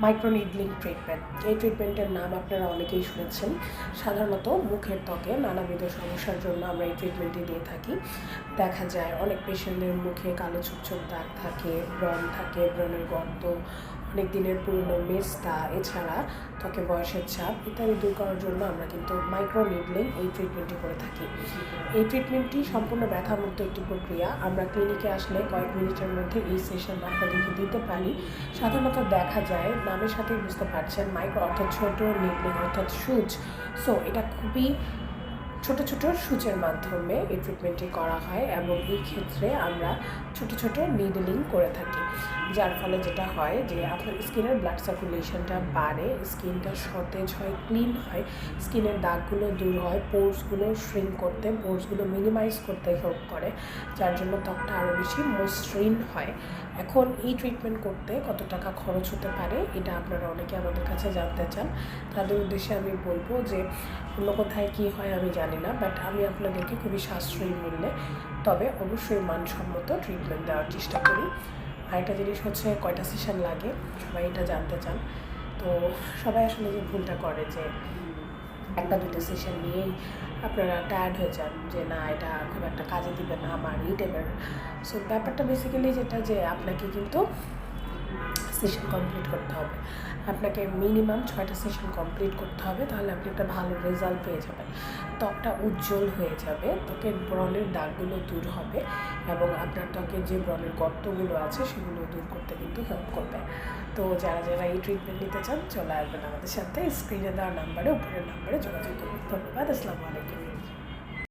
Microneedling treatment. এই ট্রিটমেন্টের নাম আপনারা অনেকেই শুনেছেন। সাধারণত মুখের ত্বকে নানাবিধ সমস্যার জন্য আমরা এই ট্রিটমেন্টটি দিয়ে থাকি। দেখা যায় অনেক পেশেন্টদের মুখে কালো ছোপ ছোপ দাগ থাকে, ব্রণ থাকে, ব্রণের গর্ত, অনেক দিনের পুরনো মেস্তা, এছাড়া ত্বকে বয়সের ছাপ ইত্যাদি দূর করার জন্য আমরা কিন্তু মাইক্রোনিডলিং এই ট্রিটমেন্টটি করে থাকি। এই ট্রিটমেন্টটি সম্পূর্ণ ব্যথামুক্ত একটি প্রক্রিয়া। আমরা ক্লিনিকে আসলে কয়েক মিনিটের মধ্যে এই সেশন আপনাদেরকে দিতে পারি। সাধারণত দেখা যায় নামের সাথেই বুঝতে পারছেন, মাইক্রো অর্থাৎ ছোটো, নিডলিং অর্থাৎ সুচ। সো এটা খুবই ছোট ছোট সূচের মাধ্যমে এই ট্রিটমেন্টটি করা হয় এবং এই ক্ষেত্রে আমরা ছোট ছোট নিডলিং করে থাকি, যার ফলে যেটা হয় যে আপনার স্কিনের ব্লাড সার্কুলেশনটা বাড়ে, স্কিনটা সতেজ হয়, ক্লিন হয়, স্কিনের দাগগুলো দূর হয়, পোর্সগুলো শ্রিঙ্ক করতে, পোর্সগুলো মিনিমাইজ করতে হেল্প করে, যার জন্য ত্বকটা আরও বেশি মসৃণ হয়। এখন এই ট্রিটমেন্ট করতে কত টাকা খরচ হতে পারে এটা আপনারা অনেকে আমাদের কাছে জানতে চান। তাদের উদ্দেশ্যে আমি বলবো যে অন্য কোথায় কী হয় আমি জানি না, বাট আমি আপনাদেরকে খুবই সাশ্রয়ী মূল্যে তবে অবশ্যই মানসম্মত ট্রিটমেন্ট দেওয়ার চেষ্টা করি। আরেকটা জিনিস হচ্ছে কয়টা সেশন লাগে, সবাই এটা জানতে চান। তো সবাই আসলে যে ভুলটা করে যে একটা দুটো সেশন নিয়েই আপনারা টায়ার্ড হয়ে যান যে না এটা খুব একটা কাজে দিবে না আমার এই টাইপের। সো ব্যাপারটা বেসিক্যালি যেটা যে আপনাকে কিন্তু সেশন কমপ্লিট করতে হবে, আপনাকে মিনিমাম 6টা সেশন কমপ্লিট করতে হবে, তাহলে আপনি একটা ভালো রেজাল্ট পেয়ে যাবেন। ত্বকটা উজ্জ্বল হয়ে যাবে, ত্বকের ব্রণের দাগগুলো দূর হবে এবং আপনার ত্বকের যে ব্রণের গর্তগুলো আছে সেগুলো দূর করতে কিন্তু হেল্প করবে। তো যারা যারা এই ট্রিটমেন্ট নিতে চান চলে আসবেন আমাদের সাথে, স্ক্রিনে দেওয়া নাম্বারে, উপরের নাম্বারে যোগাযোগ করবেন। ধন্যবাদ। আসসালামু আলাইকুম।